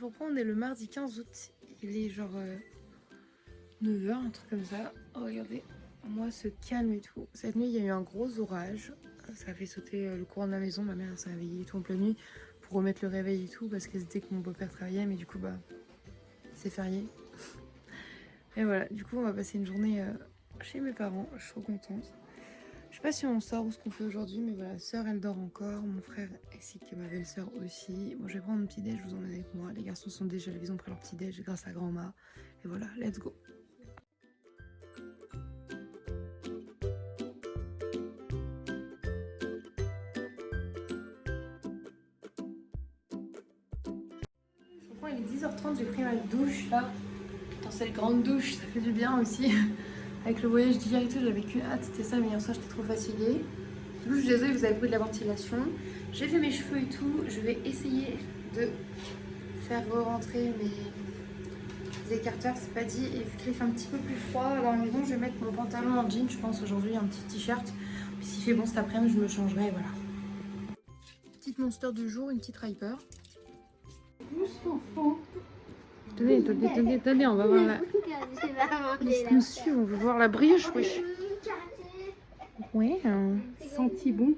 pourquoi on est le mardi 15 août. Il est genre 9h, un truc comme ça. Oh, regardez, moi se calme et tout. Cette nuit, il y a eu un gros orage. Ça a fait sauter le courant de la maison. Ma mère s'est réveillée et tout en pleine nuit pour remettre le réveil et tout parce qu'elle se disait que mon beau-père travaillait, mais du coup, bah, c'est férié. Et voilà, du coup, on va passer une journée chez mes parents. Je suis trop contente. Je sais pas si on sort ou ce qu'on fait aujourd'hui, mais voilà, sœur elle dort encore, mon frère ainsi que ma belle-sœur aussi. Bon, je vais prendre mon petit déj, je vous emmène avec moi. Les garçons sont déjà ils ont pris leur petit déj grâce à grand-ma. Et voilà, let's go. Franchement, il est 10h30, j'ai pris ma douche là. Dans cette grande douche, ça fait du bien aussi. Avec le voyage d'hier et tout, j'avais qu'une hâte, c'était ça, mais hier soir j'étais trop fatiguée. Du coup, je suis désolée, vous avez pris de la ventilation. J'ai fait mes cheveux et tout. Je vais essayer de faire re-rentrer mes écarteurs, c'est pas dit. Et vu qu'il fait un petit peu plus froid dans la maison, je vais mettre mon pantalon en jean, je pense aujourd'hui, un petit t-shirt. Puis s'il fait bon cet après-midi, je me changerai, voilà. Petite monster du jour, une petite Riper. Attendez, on va voir la... Nous suit, on veut voir la brioche, wesh. Ouais, senti bon.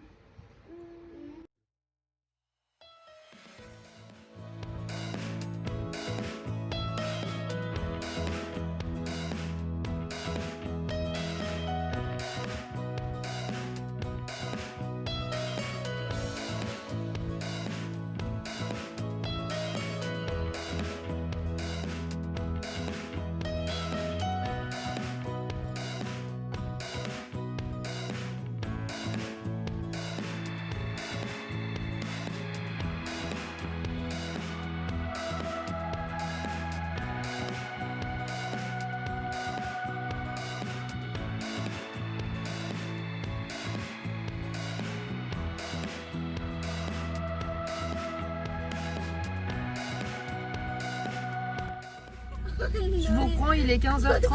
Je vous reprends, il est 15h30,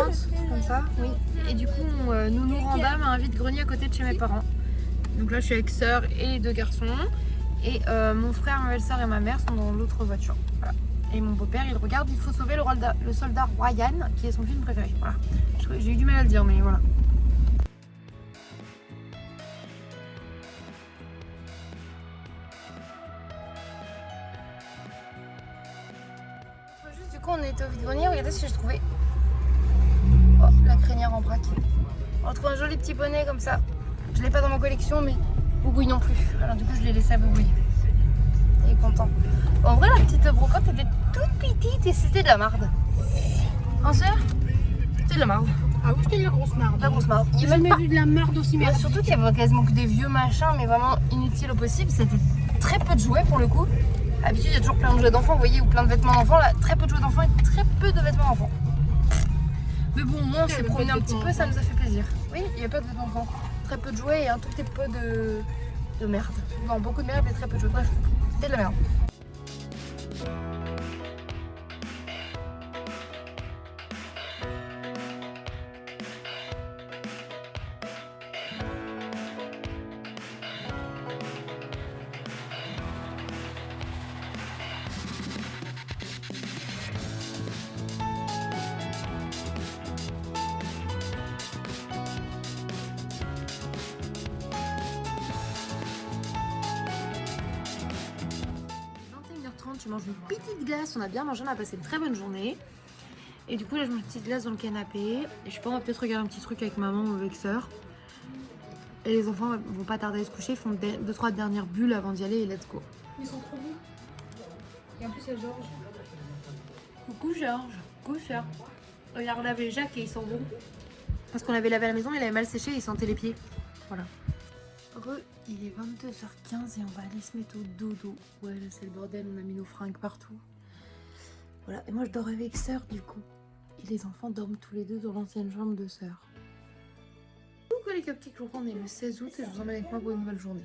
comme ça, oui. Et du coup, nous rendâmes à un vide-grenier à côté de chez mes parents. Donc là, je suis avec sœur et les deux garçons. Et mon frère, ma belle-sœur et ma mère sont dans l'autre voiture. Voilà. Et mon beau-père, il regarde Il faut sauver le soldat Ryan, qui est son film préféré. Voilà. J'ai eu du mal à le dire, mais voilà. Juste, du coup, on était au vide-grenier. Regardez ce que j'ai trouvé. Oh, la crinière en braque. On trouve un joli petit bonnet comme ça. Je l'ai pas dans ma collection, mais Boubouille non plus. Alors du coup, je l'ai laissé à Boubouille. Il est content. En vrai, la petite brocante était toute petite et c'était de la marde. En sœur, c'était de la marde. Ah oui, c'était de la grosse marde. La grosse marde. J'ai jamais vu de la marde aussi merdique. Surtout qu'il y avait quasiment que des vieux machins, mais vraiment inutiles au possible. C'était très peu de jouets pour le coup. D'habitude, il y a toujours plein de jouets d'enfants, vous voyez, ou plein de vêtements d'enfants. Là, très peu de jouets d'enfants et très peu de vêtements d'enfants. Mais bon, au moins, on s'est promené un petit peu, ça nous a fait plaisir. Oui, il n'y avait pas de vêtements d'enfants. Très peu de jouets et un tout petit peu de merde. Non, beaucoup de merde et très peu de jouets. Bref, c'était de la merde. Je mange une petite glace, on a bien mangé, on a passé une très bonne journée. Et du coup là je mange une petite glace dans le canapé. Et je sais pas, on va peut-être regarder un petit truc avec maman ou avec sœur. Et les enfants vont pas tarder à se coucher, ils font 2-3 dernières bulles avant d'y aller et let's go. Ils sont trop beaux. Et en plus, il y a Georges. Coucou Georges, coucou Georges. Il a relavé Jacques et ils sont bons. Parce qu'on avait lavé à la maison, il avait mal séché et il sentait les pieds. Voilà. Il est 22h15 et on va aller se mettre au dodo. Ouais, là c'est le bordel, on a mis nos fringues partout. Voilà, et moi je dors avec sœur du coup. Et les enfants dorment tous les deux dans l'ancienne chambre de sœur. Coucou les cupcakes, on est le 16 août et je vous emmène avec moi pour une nouvelle journée.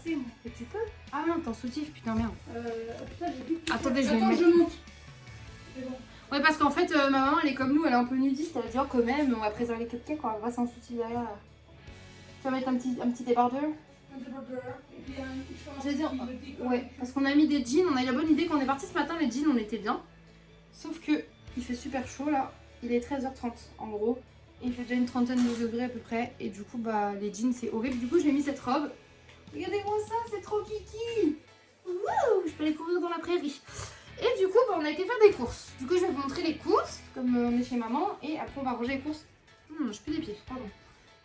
passer, moi. Et tu peux? Ah non, t'es en soutif, putain, merde. Putain, j'ai vu. Attendez, je vais Attends, le je mettre. monte. C'est bon. Ouais, parce qu'en fait, ma maman, elle est comme nous, elle est un peu nudiste. Elle a dit, oh, quand même, on va préserver les cupcakes, quoi. On va sans soutif derrière. Tu vas mettre un petit débardeur? Un débardeur. Et puis Je vais dire, un ouais, parce qu'on a mis des jeans. On a eu la bonne idée quand on est parti ce matin, les jeans, on était bien. Sauf que il fait super chaud là. Il est 13h30 en gros. Il fait déjà une trentaine de degrés à peu près. Et du coup, bah, les jeans, c'est horrible. Du coup, j'ai mis cette robe. Regardez-moi ça, c'est trop kiki. Wouh, je peux aller courir dans la prairie. Et du coup, bah, on a été faire des courses. Du coup, je vais vous montrer les courses, comme on est chez maman. Et après, on va ranger les courses. Je pue des pieds, pardon.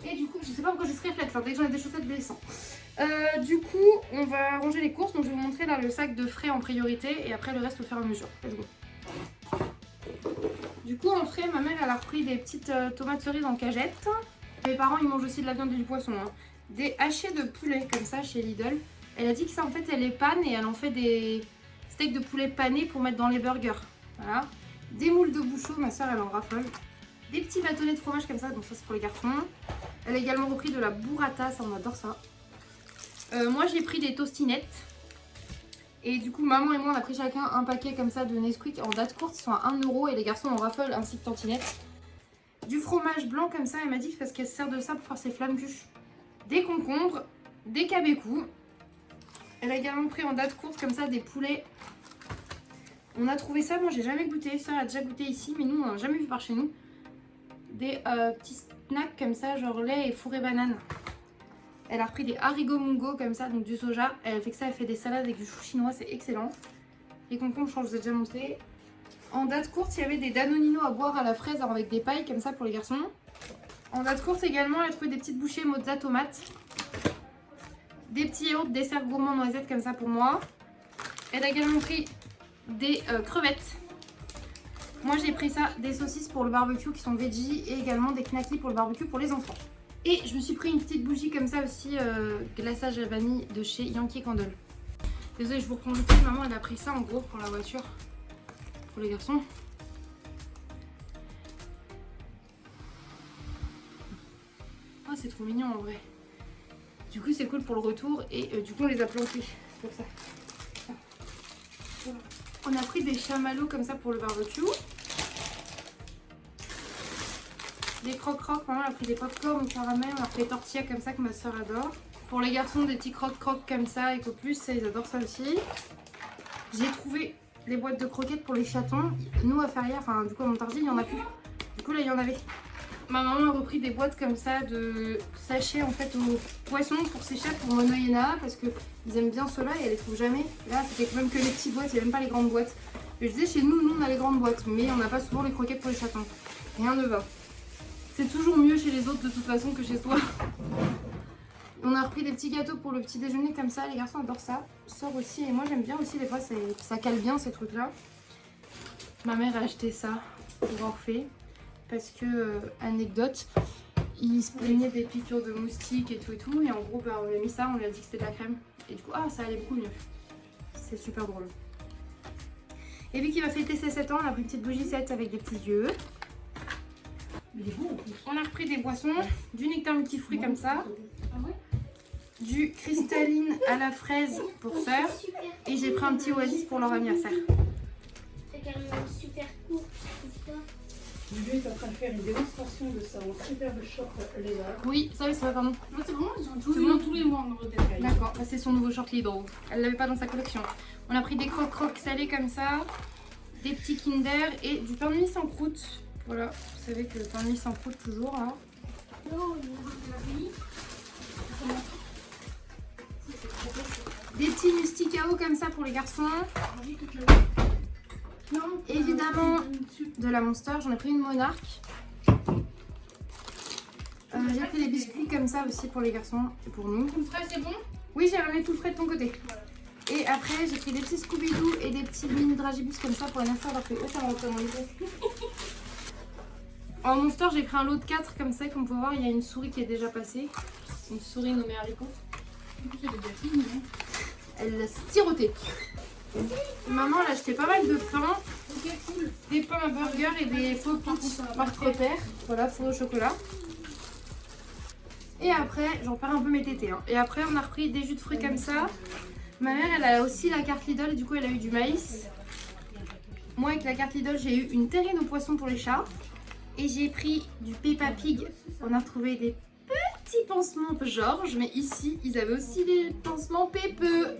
Et du coup, je sais pas pourquoi j'ai ce réflexe, hein, dès que j'en ai des chaussettes blessantes. Du coup, on va ranger les courses. Donc, je vais vous montrer là le sac de frais en priorité. Et après, le reste au fur et à mesure. Let's go. Du coup, en frais, ma mère, elle a repris des petites tomates cerises en cagette. Mes parents, ils mangent aussi de la viande et du poisson. Hein. Des hachés de poulet, comme ça, chez Lidl. Elle a dit que ça, en fait, elle les panne et elle en fait des steaks de poulet panés pour mettre dans les burgers. Voilà. Des moules de bouchot, ma soeur, elle en raffole. Des petits bâtonnets de fromage comme ça, donc ça, c'est pour les garçons. Elle a également repris de la burrata, ça, on adore ça. Moi, j'ai pris des tostinettes. Et du coup, maman et moi, on a pris chacun un paquet comme ça de Nesquik en date courte. Ils sont à 1 € et les garçons en raffole ainsi que tantinette. Du fromage blanc comme ça, elle m'a dit que parce qu'elle se sert de ça pour faire ses flammes-cuches. Des concombres, des cabécous. Elle a également pris en date courte comme ça des poulets. On a trouvé ça, moi j'ai jamais goûté. Ça a déjà goûté ici, mais nous on n'a jamais vu par chez nous. Des petits snacks comme ça, genre lait et fourré banane. Elle a repris des haricots mungo comme ça, donc du soja. Elle fait que ça, elle fait des salades avec du chou chinois, c'est excellent. Les concombres, je crois que je vous ai déjà montré. En date courte, il y avait des danonino à boire à la fraise avec des pailles comme ça pour les garçons. En date courte également, elle a trouvé des petites bouchées mozza tomates. Des petits yaourts dessert gourmand noisettes comme ça pour moi. Elle a également pris des crevettes. Moi j'ai pris ça, des saucisses pour le barbecue qui sont veggie et également des knackis pour le barbecue pour les enfants. Et je me suis pris une petite bougie comme ça aussi, glaçage à vanille de chez Yankee Candle. Désolée, je vous reprends le prix. Maman, elle a pris ça en gros pour la voiture, pour les garçons. Oh, c'est trop mignon en vrai. Du coup, c'est cool pour le retour et du coup, on les a plantés pour ça. Voilà. On a pris des chamallows comme ça pour le barbecue. Des croque-croque, maman a pris des pop-corn au caramel, on a pris des tortillas comme ça que ma soeur adore. Pour les garçons, des petits croque-croque comme ça, Eco Plus, ça ils adorent ça aussi. J'ai trouvé les boîtes de croquettes pour les chatons. Nous à Ferrières, enfin du coup à Montargis, il n'y en a plus. Du coup là il y en avait. Ma maman a repris des boîtes comme ça de sachets en fait aux poissons pour ses chats, pour Mono et Yana, parce qu'ils aiment bien ceux-là et elle les trouve jamais. Là c'était quand même que les petites boîtes, il n'y a même pas les grandes boîtes. Je disais chez nous on a les grandes boîtes, mais on n'a pas souvent les croquettes pour les chatons. Rien ne va. C'est toujours mieux chez les autres de toute façon que chez soi. On a repris des petits gâteaux pour le petit déjeuner comme ça. Les garçons adorent ça. Sort aussi. Et moi j'aime bien aussi des fois. Ça cale bien ces trucs là. Ma mère a acheté ça pour Orphée. Parce que, anecdote, il se plaignait des piqûres de moustiques et tout. Et en gros bah, on lui a mis ça. On lui a dit que c'était de la crème. Et du coup ça allait beaucoup mieux. C'est super drôle. Et vu qu'il va fêter ses 7 ans, on a pris une petite bougie 7 avec des petits yeux. On a repris des boissons, du nectar multifruits comme ça, du cristalline à la fraise pour sœur, et j'ai pris un petit oasis pour leur anniversaire. C'est carrément super court. Julien est en train de faire une démonstration de son superbe short lézard. Oui, ça va, pardon. Non, c'est bon, ils ont tous les mois en détail. D'accord, c'est son nouveau short Lidl. Elle l'avait pas dans sa collection. On a pris des croque-croque salés comme ça, des petits Kinder et du pain de mie sans croûte. Voilà, vous savez que le pain de mie sans croûte toujours. Hein. Des petits musticao comme ça pour les garçons. Évidemment de la Monster, j'en ai pris une Monarch. J'ai pris des biscuits comme ça aussi pour les garçons et pour nous. Tout frais, c'est bon? Oui, j'ai ramené tout le frais de ton côté. Et après, j'ai pris des petits Scooby-Doo et des petits mini dragibus comme ça pour l'anniversaire d'Orphée. Oh, ça m'a rentré dans les yeux. En Monster, j'ai pris un lot de 4 comme ça. Comme vous pouvez voir, il y a une souris qui est déjà passée. Une souris nommée Haricot. Elle l'a siroté. Maman, elle a acheté pas mal de pain. Des pains à burger et des faux pitch marque repère. Voilà, faux au chocolat. Et après, j'en perds un peu mes tétés. Hein. Et après, on a repris des jus de fruits comme ça. Ma mère, elle a aussi la carte Lidl et du coup, elle a eu du maïs. Moi, avec la carte Lidl, j'ai eu une terrine au poisson pour les chats. Et j'ai pris du Peppa Pig. On a retrouvé des petits pansements Georges. Mais ici, ils avaient aussi des pansements Pépeux.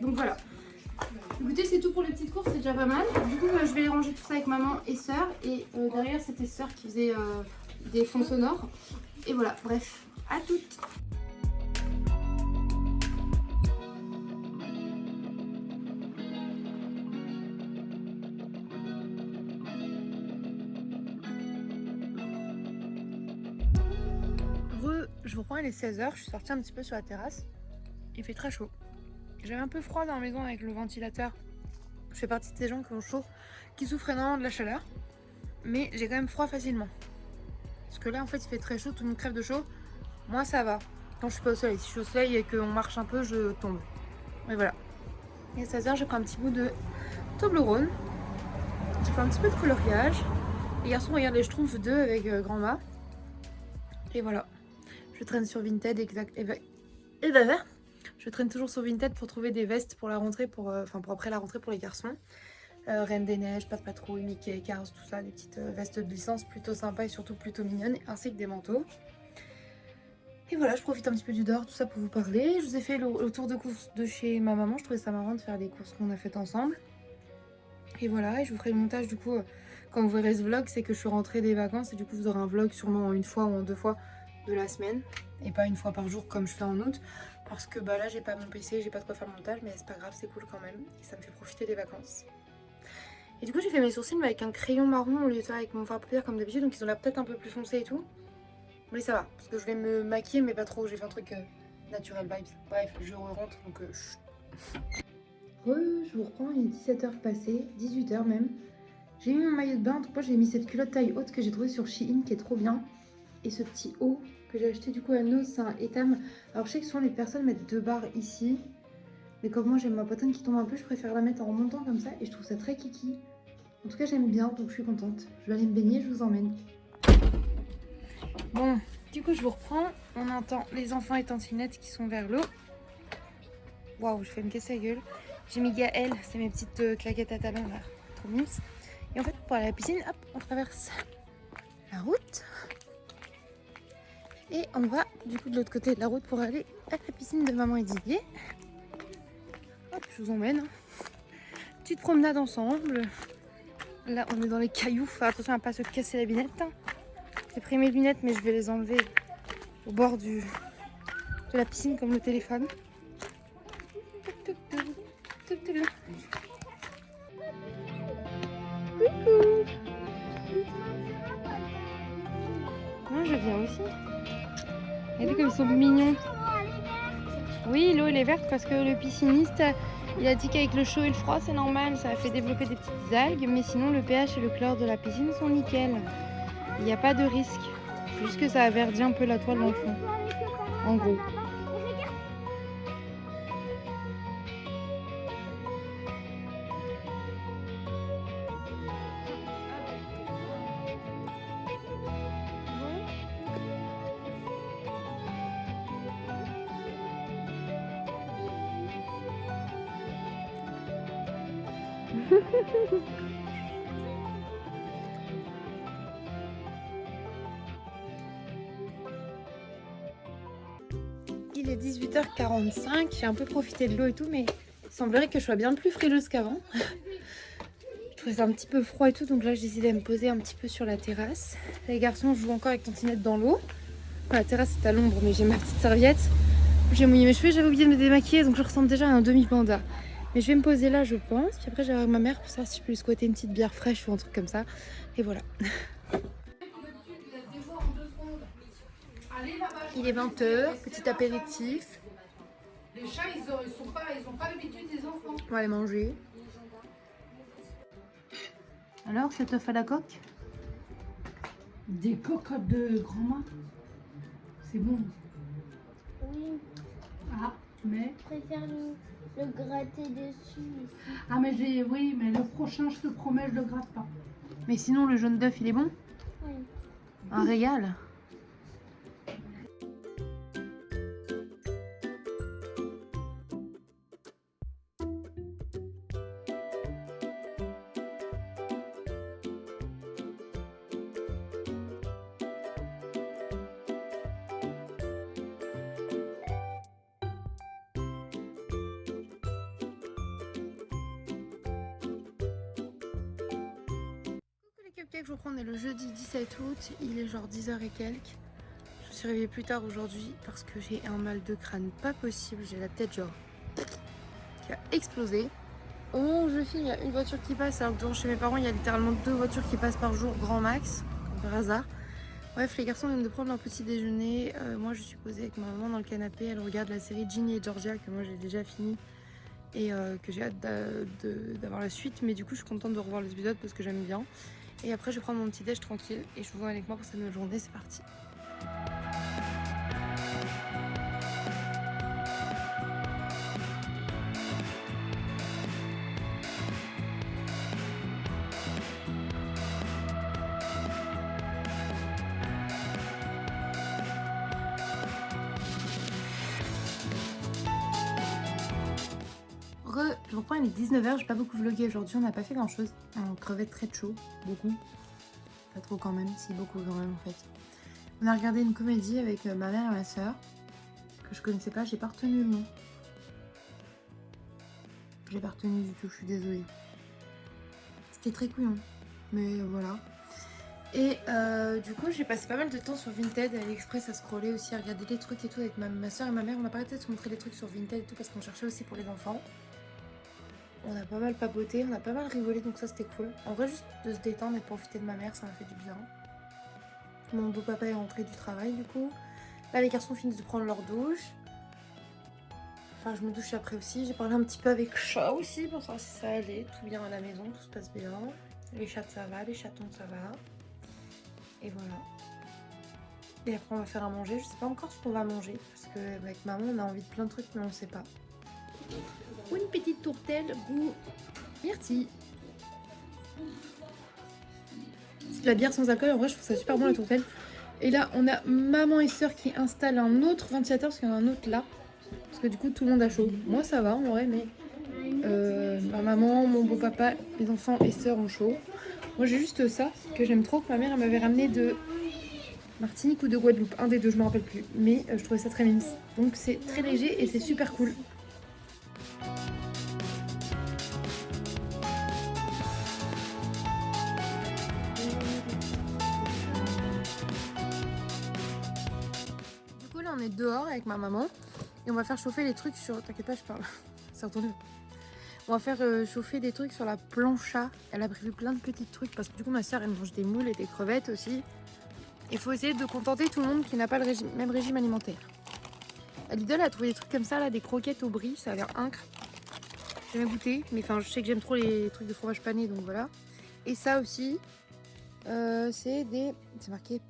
Donc voilà. Écoutez, c'est tout pour les petites courses, c'est déjà pas mal. Du coup, je vais ranger tout ça avec maman et sœur. Et derrière, c'était sœur qui faisait des fonds sonores. Et voilà, bref, à toutes. Je vous reprends, il est 16h, je suis sortie un petit peu sur la terrasse. Il fait très chaud. J'avais un peu froid dans la maison avec le ventilateur. Je fais partie de ces gens qui ont chaud, qui souffrent énormément de la chaleur. Mais j'ai quand même froid facilement. Parce que là, en fait, il fait très chaud, tout le monde crève de chaud. Moi, ça va. Quand je suis pas au soleil. Si je suis au soleil et qu'on marche un peu, je tombe. Mais voilà. Et à 16h, j'ai pris un petit bout de Toblerone. J'ai fait un petit peu de coloriage. Les garçons regardent les Schtroumpfs 2 avec grand-ma. Et voilà. Je traîne sur Vinted je traîne toujours sur Vinted pour trouver des vestes pour la rentrée, pour après la rentrée pour les garçons. Reine des Neiges, Pas de Patrouille, Mickey, Cars, tout ça, des petites vestes de licence plutôt sympas et surtout plutôt mignonnes, ainsi que des manteaux. Et voilà, je profite un petit peu du dehors, tout ça pour vous parler. Je vous ai fait le tour de courses de chez ma maman, je trouvais ça marrant de faire les courses qu'on a faites ensemble. Et voilà, et je vous ferai le montage du coup, quand vous verrez ce vlog, c'est que je suis rentrée des vacances et du coup vous aurez un vlog sûrement en une fois ou en 2 fois de la semaine et pas une fois par jour comme je fais en août parce que bah là j'ai pas mon PC, j'ai pas de quoi faire le montage mais c'est pas grave, c'est cool quand même et ça me fait profiter des vacances. Et du coup j'ai fait mes sourcils mais avec un crayon marron au lieu de faire avec mon fard à paupières comme d'habitude, donc ils ont l'air peut-être un peu plus foncés et tout, mais ça va parce que je vais me maquiller mais pas trop, j'ai fait un truc naturel vibes. Bref, je rentre donc je vous reprends, il est 17h passé, 18h même. J'ai mis mon maillot de bain, donc moi j'ai mis cette culotte taille haute que j'ai trouvée sur Shein qui est trop bien. Et ce petit haut que j'ai acheté du coup à Nos, c'est un Etam. Alors je sais que souvent les personnes mettent 2 barres ici. Mais comme moi j'aime ma poitrine qui tombe un peu, je préfère la mettre en remontant comme ça. Et je trouve ça très kiki. En tout cas j'aime bien, donc je suis contente. Je vais aller me baigner, je vous emmène. Bon, du coup je vous reprends. On entend les enfants et tantinettes qui sont vers l'eau. Waouh, je fais me casser la gueule. J'ai mis Gaël, c'est mes petites claquettes à talons là. Trop mimes. Et en fait pour aller à la piscine, hop, on traverse la route. Et on va du coup de l'autre côté de la route pour aller à la piscine de maman et Didier. Hop, je vous emmène. Petite promenade ensemble. Là, on est dans les cailloux. Faut attention à ne pas se casser la binette. J'ai pris mes lunettes, mais je vais les enlever au bord de la piscine comme le téléphone. Moi, je viens aussi. Regardez comme ils sont mignons. Oui, l'eau elle est verte parce que le pisciniste il a dit qu'avec le chaud et le froid c'est normal, ça a fait développer des petites algues, mais sinon le pH et le chlore de la piscine sont nickel. Il n'y a pas de risque, juste que ça a verdi un peu la toile dans le fond, en gros. Il est 18h45, j'ai un peu profité de l'eau et tout, mais il semblerait que je sois bien plus frileuse qu'avant. Je trouvais ça un petit peu froid et tout, donc là j'ai décidé de me poser un petit peu sur la terrasse. Les garçons jouent encore avec tantinette dans l'eau. Enfin, la terrasse est à l'ombre, mais j'ai ma petite serviette. J'ai mouillé mes cheveux, j'avais oublié de me démaquiller, donc je ressemble déjà à un demi-panda. Mais je vais me poser là, je pense. Puis après, j'ai ma mère pour savoir si je peux lui squatter une petite bière fraîche ou un truc comme ça. Et voilà. Il est 20h, petit apéritif. Les chats, ils ont pas l'habitude des enfants. On va aller manger. Alors, cet œuf à la coque? Des cocottes de grand-mère. C'est bon. Oui, Ah, mais... je préfère le gratter dessus. Ici. Ah, mais oui, mais le prochain, je te promets, je le gratte pas. Mais sinon, le jaune d'œuf, il est bon? Oui. Un régal. quelques jours, on est le jeudi 17 août, il est genre 10h et quelques. Je me suis réveillée plus tard aujourd'hui parce que j'ai un mal de crâne pas possible, j'ai la tête genre qui a explosé. Au moment où je filme, il y a une voiture qui passe, alors que devant chez mes parents, il y a littéralement 2 voitures qui passent par jour, grand max, comme par hasard. Bref, les garçons viennent de prendre leur petit déjeuner. Moi, je suis posée avec ma maman dans le canapé. Elle regarde la série Ginny et Georgia, que moi j'ai déjà fini et que j'ai hâte d'avoir la suite. Mais du coup, je suis contente de revoir les épisodes parce que j'aime bien. Et après, je vais prendre mon petit déj tranquille et je vous vois avec moi pour cette nouvelle journée. C'est parti. Je reprends, il est 19h, j'ai pas beaucoup vlogué aujourd'hui, on n'a pas fait grand chose. On crevait très chaud, beaucoup. Pas trop quand même, si beaucoup quand même en fait. On a regardé une comédie avec ma mère et ma soeur, que je connaissais pas, j'ai pas retenu le nom. J'ai pas retenu du tout, je suis désolée. C'était très couillon, mais voilà. Et du coup j'ai passé pas mal de temps sur Vinted et AliExpress à scroller aussi, à regarder des trucs et tout avec ma soeur et ma mère. On a pas arrêté de se montrer des trucs sur Vinted et tout parce qu'on cherchait aussi pour les enfants. On a pas mal papoté, on a pas mal rigolé, donc ça c'était cool. En vrai, juste de se détendre et de profiter de ma mère, ça m'a fait du bien. Mon beau papa est rentré du travail du coup. Là les garçons finissent de prendre leur douche. Enfin je me douche après aussi. J'ai parlé un petit peu avec chat aussi pour savoir si ça allait. Tout bien à la maison, tout se passe bien. Les chats ça va, les chatons ça va. Et voilà. Et après on va faire à manger. Je sais pas encore ce qu'on va manger. Parce que avec maman on a envie de plein de trucs mais on sait pas. Une petite tourtelle goût myrtille. C'est de la bière sans alcool, en vrai je trouve ça super bon la tourtelle. Et là on a maman et soeur qui installent un autre ventilateur parce qu'il y en a un autre là. Parce que du coup tout le monde a chaud. Moi ça va en vrai mais ma maman, mon beau papa, les enfants et soeur ont chaud. Moi j'ai juste ça que j'aime trop, que ma mère elle m'avait ramené de Martinique ou de Guadeloupe, un des deux je me rappelle plus. Mais je trouvais ça très mince. Donc c'est très léger et c'est super cool. On est dehors avec ma maman et on va faire chauffer les trucs sur... T'inquiète pas, je parle. C'est entendu. On va faire chauffer des trucs sur la plancha. Elle a prévu plein de petits trucs parce que du coup ma soeur elle mange des moules et des crevettes aussi. Il faut essayer de contenter tout le monde qui n'a pas le même régime alimentaire. Lidl elle a trouvé des trucs comme ça là, des croquettes au brie, ça a l'air incre. J'ai jamais goûté, mais enfin je sais que j'aime trop les trucs de fromage pané donc voilà. Et ça aussi, c'est des... C'est marqué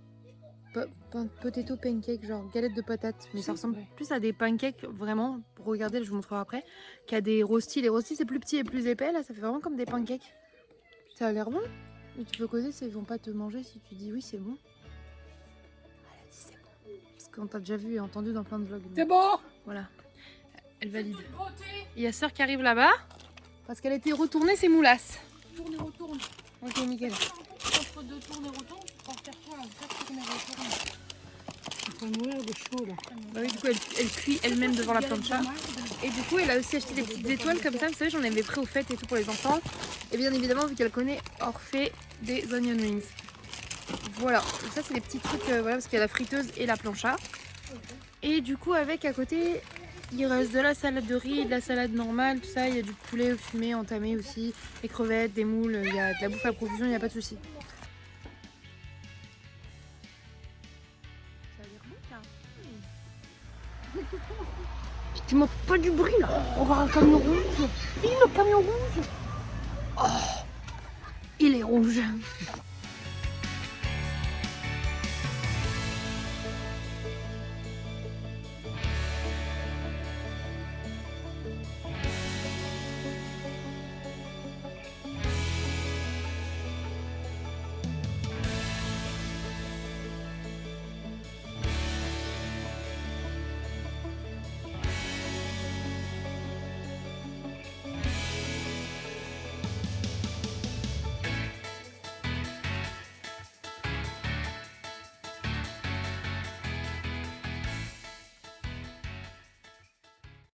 potato pancake, genre galette de patates, mais ça ressemble plus à des pancakes vraiment, pour regarder, je vous montrerai après, qu'à des rostis. Les rostis c'est plus petit et plus épais, là ça fait vraiment comme des pancakes. Ça a l'air bon, et tu peux causer, ils vont pas te manger si tu dis oui c'est bon. Elle a dit c'est bon, parce qu'on t'a déjà vu et entendu dans plein de vlogs. C'est bon. Voilà, elle valide. Il y a sœur qui arrive là-bas, parce qu'elle a été retourner ses moulasses. Tourne et retourne. Ok nickel. Entre deux tournes et retourne, tu peux en faire quoi là? 4 tournes et retourne. Il faut mourir de chaud là. Bah oui, du coup elle cuit elle-même devant la plancha. Et du coup elle a aussi acheté des petites étoiles comme ça, vous savez j'en avais pris aux fêtes et tout pour les enfants. Et bien évidemment vu qu'elle connaît Orphée des onion rings. Voilà, donc ça c'est des petits trucs, voilà parce qu'il y a la friteuse et la plancha. Et du coup avec à côté il reste de la salade de riz, de la salade normale, tout ça, il y a du poulet fumé entamé aussi, des crevettes, des moules, il y a de la bouffe à profusion, il n'y a pas de souci. Dis-moi pas du bruit là, on va un camion rouge. Oui, le camion rouge. Oh, il est rouge.